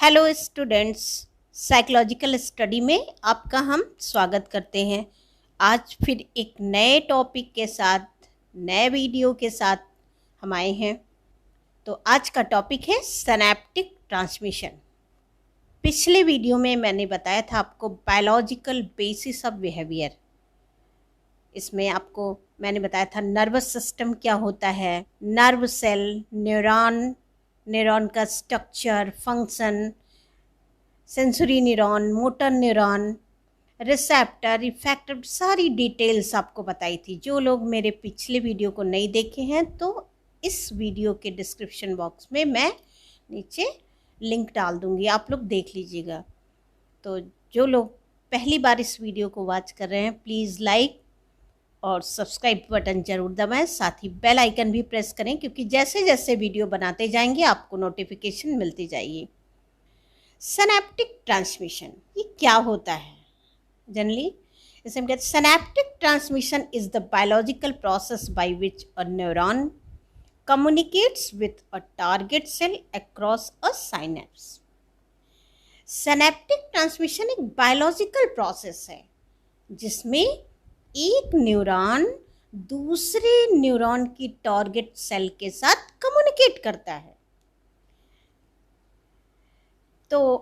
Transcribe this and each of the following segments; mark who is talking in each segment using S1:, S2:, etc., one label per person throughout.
S1: Hello students, psychological study में आपका हम स्वागत करते हैं। आज फिर एक नए टॉपिक के साथ, नए वीडियो के साथ हम आए हैं। तो आज का टॉपिक है सिनैप्टिक ट्रांसमिशन। पिछले वीडियो में मैंने बताया था आपको बायोलॉजिकल बेसिस ऑफ बिहेवियर। इसमें आपको मैंने बताया था नर्वस सिस्टम क्या होता है, नर्व सेल, न्यूरॉन का structure, function, sensory neuron, motor neuron, receptor, effector, सारी डिटेल्स आपको बताई थी। जो लोग मेरे पिछले वीडियो को नहीं देखे हैं तो इस वीडियो के डिस्क्रिप्शन बॉक्स में मैं नीचे लिंक डाल दूंगी, आप लोग देख लीजिएगा। तो जो लोग पहली बार इस वीडियो को वॉच कर रहे हैं, प्लीज़ लाइक और सब्सक्राइब बटन ज़रूर दबाएं, साथ ही बेल आइकन भी प्रेस करें, क्योंकि जैसे जैसे वीडियो बनाते जाएंगे आपको नोटिफिकेशन मिलती जाएगी। सिनैप्टिक ट्रांसमिशन ये क्या होता है? जनरली इसे हम कहते हैं synaptic transmission is the biological process by which a neuron communicates with a target cell across a synapse. Synaptic transmission एक बायोलॉजिकल प्रोसेस है जिसमें एक न्यूरॉन दूसरे न्यूरॉन की टारगेट सेल के साथ कम्युनिकेट करता है। तो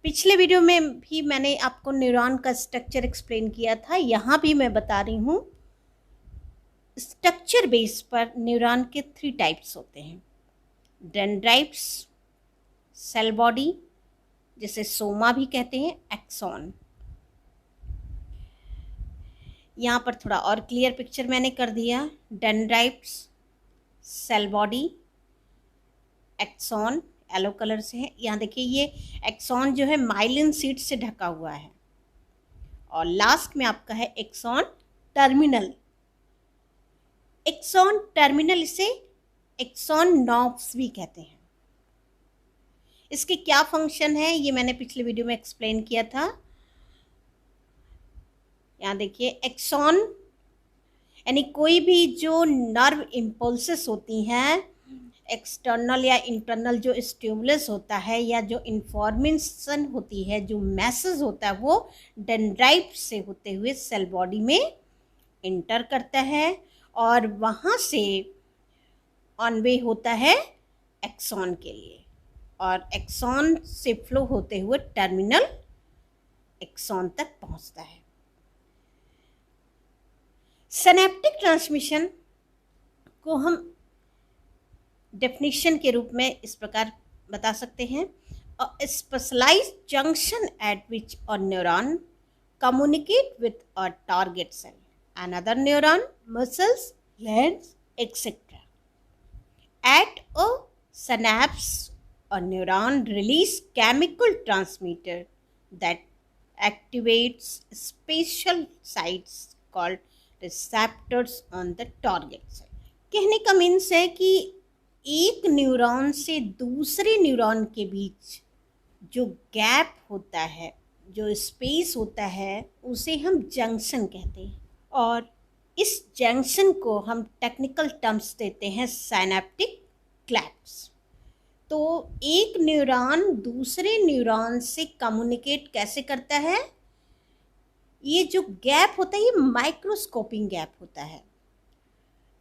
S1: पिछले वीडियो में भी मैंने आपको न्यूरॉन का स्ट्रक्चर एक्सप्लेन किया था, यहाँ भी मैं बता रही हूँ। स्ट्रक्चर बेस पर न्यूरॉन के 3 टाइप्स होते हैं: डेंड्राइट्स, सेल बॉडी जिसे सोमा भी कहते हैं, एक्सॉन। यहाँ पर थोड़ा और क्लियर पिक्चर मैंने कर दिया। Dendrites, cell body, axon yellow colour से है। यहाँ देखिए, ये एक्सॉन जो है माइलिन शीट से ढका हुआ है, और लास्ट में आपका है एक्सॉन टर्मिनल। एक्सॉन टर्मिनल इसे एक्सॉन नॉब्स भी कहते हैं। इसके क्या फंक्शन है ये मैंने पिछले वीडियो में एक्सप्लेन किया था। यहाँ देखिए, एक्सॉन यानी कोई भी जो नर्व इम्पल्सेस होती हैं, एक्सटर्नल या इंटरनल जो स्टिमुलस होता है या जो इंफॉर्मेशन होती है, जो मैसेज होता है, वो डेंड्राइट से होते हुए सेल बॉडी में इंटर करता है और वहाँ से ऑन वे होता है एक्सॉन के लिए, और एक्सॉन से फ्लो होते हुए टर्मिनल एक्सॉन तक पहुँचता है। सिनैप्टिक ट्रांसमिशन को हम डेफिनेशन के रूप में इस प्रकार बता सकते हैं: a specialised junction at which a neuron communicate with a target cell, another neuron, muscles, glands, etcetera. At a synapse, a neuron release chemical transmitter that activates special sites called receptors on the target cell। कहने का means है कि एक neuron से दूसरे neuron के बीच जो gap होता है, जो स्पेस होता है, उसे हम जंक्शन कहते हैं, और इस जंक्शन को हम टेक्निकल टर्म्स देते हैं सिनैप्टिक क्लैप्स। तो एक न्यूरॉन दूसरे न्यूरॉन से कम्युनिकेट कैसे करता है? ये जो गैप होता है ये माइक्रोस्कोपिंग गैप होता है,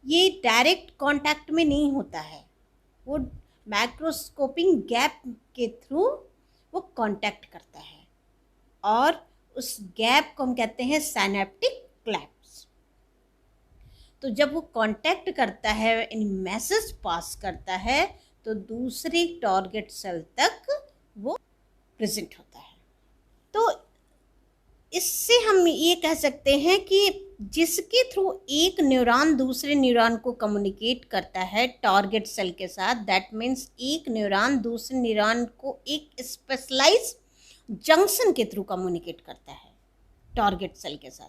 S1: ये डायरेक्ट कांटेक्ट में नहीं होता है, वो माइक्रोस्कोपिंग गैप के थ्रू वो कांटेक्ट करता है, और उस गैप को हम कहते हैं सिनैप्टिक क्लैप्स। तो जब वो कांटेक्ट करता है, यानी मैसेज पास करता है, तो दूसरे टारगेट सेल तक वो प्रेजेंट होता है। तो इससे हम ये कह सकते हैं कि जिसके थ्रू एक न्यूरॉन दूसरे न्यूरॉन को कम्युनिकेट करता है टारगेट सेल के साथ, दैट मीन्स एक न्यूरॉन दूसरे न्यूरॉन को एक स्पेशलाइज जंक्शन के थ्रू कम्युनिकेट करता है टारगेट सेल के साथ।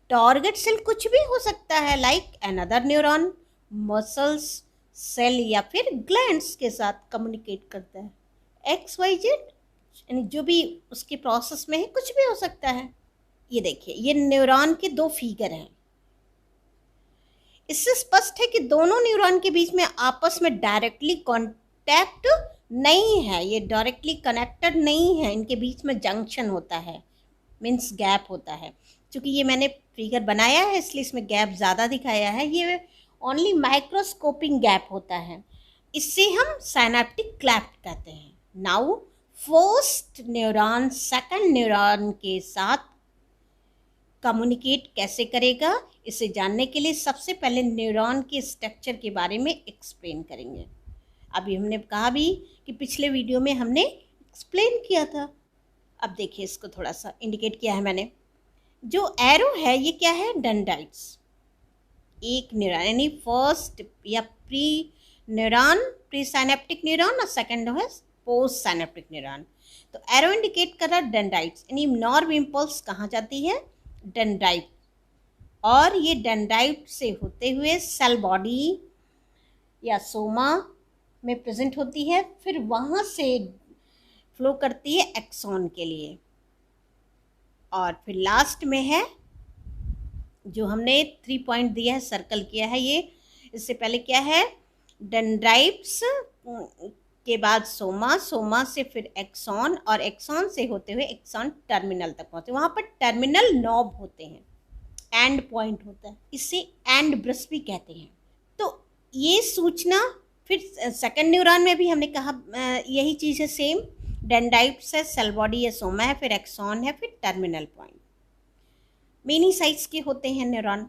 S1: टारगेट सेल कुछ भी हो सकता है, like another neuron, muscles, cell या फिर ग्लैंड्स के साथ कम्युनिकेट करता है। XYZ यानी जो भी उसके प्रोसेस में है, कुछ भी हो सकता है। ये देखिए, ये न्यूरॉन के 2 फिगर हैं। इससे स्पष्ट है कि दोनों न्यूरॉन के बीच में आपस में डायरेक्टली कांटेक्ट नहीं है, ये डायरेक्टली कनेक्टेड नहीं है, इनके बीच में जंक्शन होता है, मीन्स गैप होता है। क्योंकि ये मैंने फिगर बनाया है इसलिए इसमें गैप ज़्यादा दिखाया है, ये ओनली माइक्रोस्कोपिंग गैप होता है, इससे हम साइनेप्टिक क्लेफ्ट कहते हैं। Now first neuron second neuron के साथ कम्युनिकेट कैसे करेगा, इसे जानने के लिए सबसे पहले न्यूरॉन के स्ट्रक्चर के बारे में एक्सप्लेन करेंगे। अभी हमने कहा भी कि पिछले वीडियो में हमने एक्सप्लेन किया था। अब देखिए, इसको थोड़ा सा इंडिकेट किया है मैंने। जो एरो है ये क्या है, डेंड्राइट्स। एक न्यूरॉन यानी फर्स्ट या pre neuron, pre synaptic neuron, और सेकेंड है पोस्ट साइनेप्टिक न्यूरॉन। तो एरो इंडिकेट कर रहा है डेंड्राइट्स, यानी नर्व इम्पल्स कहाँ जाती है, डेंड्राइट, और ये डेंड्राइट से होते हुए सेल बॉडी या सोमा में प्रेजेंट होती है, फिर वहाँ से फ्लो करती है एक्सॉन के लिए, और फिर लास्ट में है जो हमने 3 पॉइंट दिया है, सर्कल किया है ये। इससे पहले क्या है, डेंड्राइट्स के बाद सोमा, सोमा से फिर एक्सॉन, और एक्सॉन से होते हुए एक्सॉन टर्मिनल तक पहुँचते, वहाँ पर टर्मिनल नॉब होते हैं, एंड पॉइंट होता है, इसे एंड ब्रश भी कहते हैं। तो ये सूचना फिर सेकंड न्यूरॉन में भी हमने कहा यही चीज़ है सेम, डेंड्राइट्स है, सेल बॉडी है, सोमा है, फिर एक्सॉन है, फिर टर्मिनल पॉइंट। मेनी साइज के होते हैं न्यूरॉन।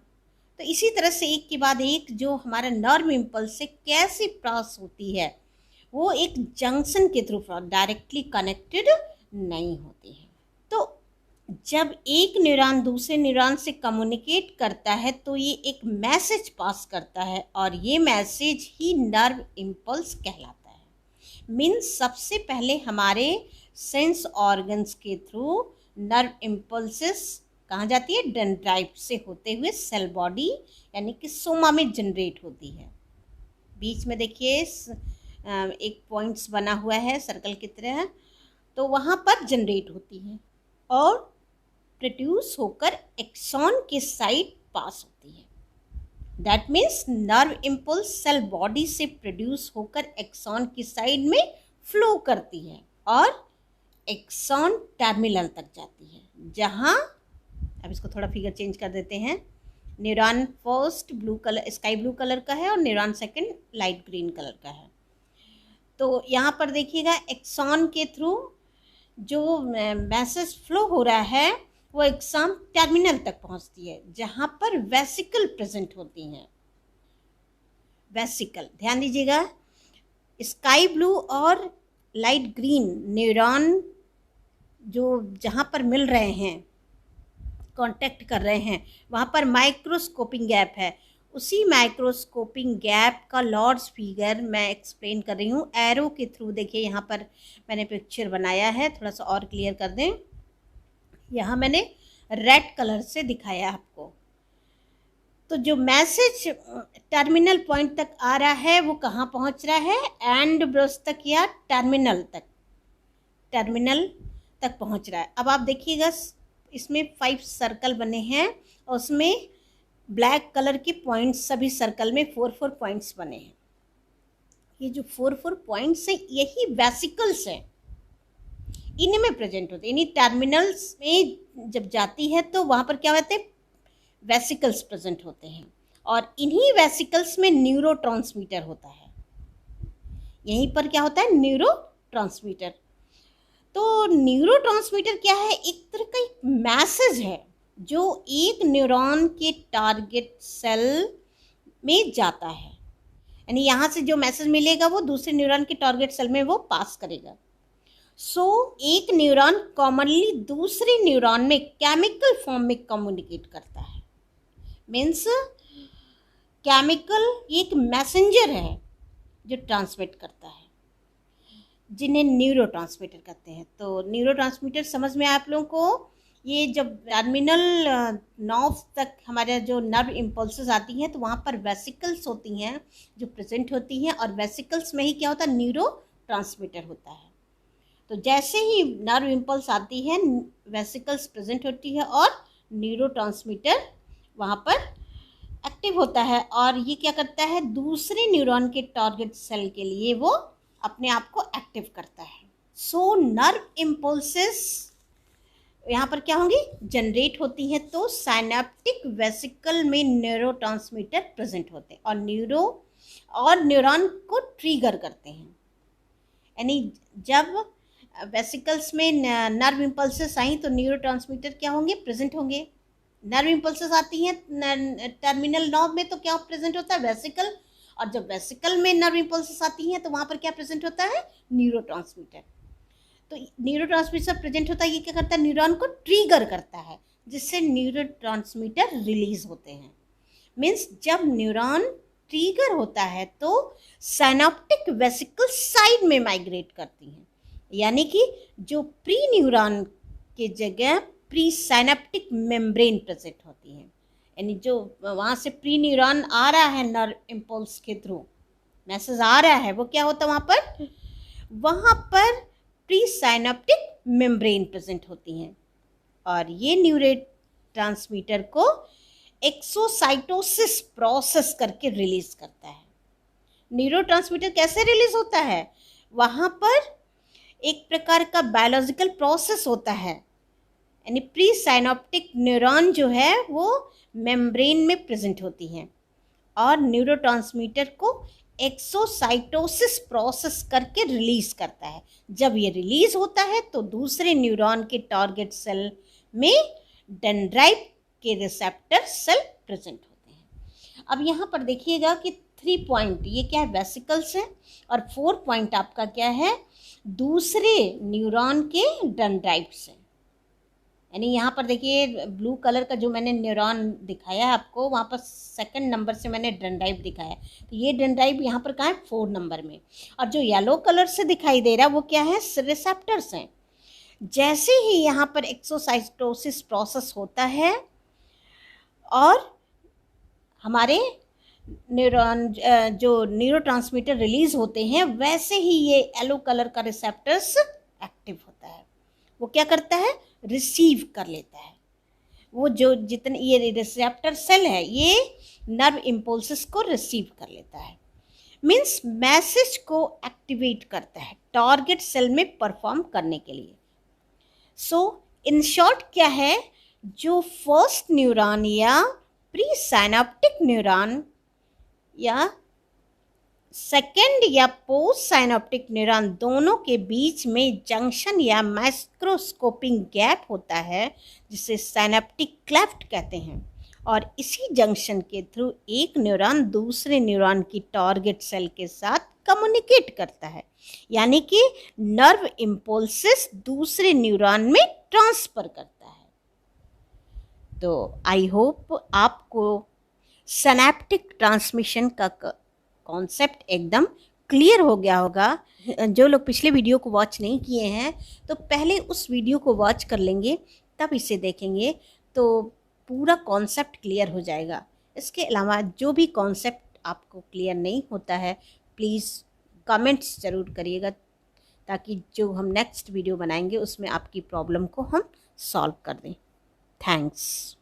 S1: तो इसी तरह से एक के बाद एक जो हमारा नर्व इम्पल्स से कैसे क्रॉस होती है, वो एक जंक्शन के थ्रू डायरेक्टली कनेक्टेड नहीं होती है। तो जब एक न्यूरॉन दूसरे न्यूरॉन से कम्युनिकेट करता है तो ये एक मैसेज पास करता है, और ये मैसेज ही नर्व इम्पल्स कहलाता है। मीन्स सबसे पहले हमारे सेंस ऑर्गन्स के थ्रू नर्व इम्पल्सेस कहाँ जाती है, डेंड्राइट से होते हुए सेल बॉडी यानी कि सोमा में जनरेट होती है। बीच में देखिए एक पॉइंट्स बना हुआ है सर्कल की तरह, तो वहाँ पर जनरेट होती है और प्रोड्यूस होकर एक्सॉन के साइड पास होती है। That means nerve impulse cell body से प्रोड्यूस होकर एक्सॉन की साइड में फ्लो करती है और एक्सॉन टर्मिनल तक जाती है, जहाँ, अब इसको थोड़ा फिगर चेंज कर देते हैं, neuron first blue colour, sky blue colour का है, और neuron second light green colour का है। तो यहाँ पर देखिएगा एक्सॉन के थ्रू जो मैसेज फ्लो हो रहा है वो एक्सॉन टर्मिनल तक पहुँचती है, जहाँ पर वेसिकल प्रेजेंट होती हैं। वेसिकल ध्यान दीजिएगा, स्काई ब्लू और लाइट ग्रीन न्यूरॉन जो जहाँ पर मिल रहे हैं, कांटेक्ट कर रहे हैं, वहाँ पर माइक्रोस्कोपिंग गैप है। उसी माइक्रोस्कोपिंग गैप का लॉर्ड्स फिगर मैं एक्सप्लेन कर रही हूँ एरो के थ्रू। देखिए यहाँ पर मैंने पिक्चर बनाया है, थोड़ा सा और क्लियर कर दें। यहाँ मैंने रेड कलर से दिखाया आपको। तो जो मैसेज टर्मिनल पॉइंट तक आ रहा है वो कहाँ पहुँच रहा है, एंड ब्रश तक या टर्मिनल तक, टर्मिनल तक पहुँच रहा है। अब आप देखिएगा इसमें 5 सर्कल बने हैं और उसमें ब्लैक कलर के पॉइंट्स, सभी सर्कल में 4-4 पॉइंट्स बने हैं। ये जो 4-4 पॉइंट्स हैं यही वेसिकल्स हैं, इनमें प्रेजेंट होते हैं। यानी टर्मिनल्स में जब जाती है तो वहाँ पर क्या होते हैं, वेसिकल्स प्रेजेंट होते हैं, और इन्हीं वेसिकल्स में न्यूरोट्रांसमीटर होता है। यहीं पर क्या होता है, न्यूरोट्रांसमीटर। तो न्यूरोट्रांसमीटर क्या है, एक तरह का एक मैसेज है जो एक न्यूरॉन के टारगेट सेल में जाता है। यानी यहाँ से जो मैसेज मिलेगा वो दूसरे न्यूरॉन के टारगेट सेल में वो पास करेगा। एक न्यूरॉन कॉमनली दूसरे न्यूरॉन में केमिकल फॉर्म में कम्युनिकेट करता है। मीन्स केमिकल एक मैसेंजर है जो ट्रांसमिट करता है, जिन्हें न्यूरोट्रांसमीटर कहते हैं। तो न्यूरोट्रांसमीटर समझ में आया आप लोगों को। ये जब टर्मिनल नर्व तक हमारे जो नर्व इम्पल्सेस आती हैं तो वहाँ पर वेसिकल्स होती हैं जो प्रेजेंट होती हैं, और वेसिकल्स में ही क्या होता है, न्यूरोट्रांसमीटर होता है। तो जैसे ही नर्व इम्पल्स आती है वेसिकल्स प्रेजेंट होती है और न्यूरोट्रांसमीटर वहाँ पर एक्टिव होता है, और ये क्या करता है, दूसरे न्यूरॉन के टारगेट सेल के लिए वो अपने आप को एक्टिव करता है। सो नर्व इम्पल्सेस यहाँ पर क्या होंगी, जनरेट होती हैं, तो साइनेप्टिक वेसिकल में न्यूरोट्रांसमीटर प्रेजेंट होते हैं और न्यूरॉन को ट्रिगर करते हैं। यानी जब वेसिकल्स में नर्व इम्पल्सेस आई तो न्यूरोट्रांसमीटर क्या होंगे, प्रेजेंट होंगे। नर्व इम्पल्सेस आती हैं टर्मिनल नॉब में तो क्या प्रेजेंट होता है, वेसिकल, और जब वेसिकल में नर्व इम्पल्सेस आती हैं तो वहाँ पर क्या प्रेजेंट होता है, न्यूरोट्रांसमीटर। तो न्यूरोट्रांसमीटर प्रेजेंट होता है, ये क्या करता है, न्यूरॉन को ट्रिगर करता है, जिससे न्यूरोट्रांसमीटर रिलीज होते हैं। मीन्स जब न्यूरॉन ट्रिगर होता है तो साइनेप्टिक वेसिकल साइड में माइग्रेट करती हैं, यानी कि जो प्री न्यूरॉन के जगह प्री साइनेप्टिक मेम्ब्रेन प्रेजेंट होती है। यानी जो वहाँ से प्री न्यूरॉन आ रहा है नर्व इम्पल्स के थ्रू मैसेज आ रहा है, वो क्या होता है वहाँ पर प्री साइनेप्टिक मेम्ब्रेन प्रेजेंट होती हैं, और ये न्यूरोट्रांसमीटर को एक्सोसाइटोसिस प्रोसेस करके रिलीज करता है। न्यूरोट्रांसमीटर कैसे रिलीज होता है, वहाँ पर एक प्रकार का बायोलॉजिकल प्रोसेस होता है, यानी प्री साइनेप्टिक न्यूरॉन जो है वो मेम्ब्रेन में प्रेजेंट होती हैं और न्यूरोट्रांसमीटर को एक्सोसाइटोसिस प्रोसेस करके रिलीज करता है। जब ये रिलीज होता है तो दूसरे न्यूरॉन के टारगेट सेल में डेंड्राइट के रिसेप्टर सेल प्रेजेंट होते हैं। अब यहाँ पर देखिएगा कि 3 पॉइंट ये क्या है, वेसिकल्स है, और 4 पॉइंट आपका क्या है, दूसरे न्यूरॉन के डेंड्राइट्स हैं। यानी यहाँ पर देखिए ब्लू कलर का जो मैंने न्यूरॉन दिखाया है आपको, वहाँ पर 2nd नंबर से मैंने डेंड्राइट दिखाया, तो ये डेंड्राइट यहाँ पर कहाँ है, 4 नंबर में। और जो येलो कलर से दिखाई दे रहा है वो क्या है, रिसेप्टर्स हैं। जैसे ही यहाँ पर एक्सोसाइटोसिस प्रोसेस होता है और हमारे न्यूरॉन जो न्यूरोट्रांसमीटर रिलीज होते हैं, वैसे ही ये येलो कलर का रिसेप्टर्स एक्टिव होता है। वो क्या करता है, रिसीव कर लेता है। वो जो जितने ये रिसेप्टर सेल है ये नर्व इम्पल्सेस को रिसीव कर लेता है, मीन्स मैसेज को एक्टिवेट करता है टारगेट सेल में परफॉर्म करने के लिए। सो इन शॉर्ट क्या है, जो फर्स्ट न्यूरॉन या प्री साइनेप्टिक न्यूरॉन या सेकेंड या पोस्ट साइनेप्टिक न्यूरॉन दोनों के बीच में जंक्शन या माइक्रोस्कोपिक गैप होता है, जिसे साइनेप्टिक क्लेफ्ट कहते हैं, और इसी जंक्शन के थ्रू एक न्यूरॉन दूसरे न्यूरॉन की टारगेट सेल के साथ कम्युनिकेट करता है, यानी कि नर्व इम्पल्सेस दूसरे न्यूरॉन में ट्रांसफर करता है। तो आई होप आपको सिनैप्टिक ट्रांसमिशन का कॉन्सेप्ट एकदम क्लियर हो गया होगा। जो लोग पिछले वीडियो को वॉच नहीं किए हैं तो पहले उस वीडियो को वॉच कर लेंगे, तब इसे देखेंगे तो पूरा कॉन्सेप्ट क्लियर हो जाएगा। इसके अलावा जो भी कॉन्सेप्ट आपको क्लियर नहीं होता है प्लीज़ कमेंट्स ज़रूर करिएगा, ताकि जो हम नेक्स्ट वीडियो बनाएंगे उसमें आपकी प्रॉब्लम को हम सॉल्व कर दें। थैंक्स।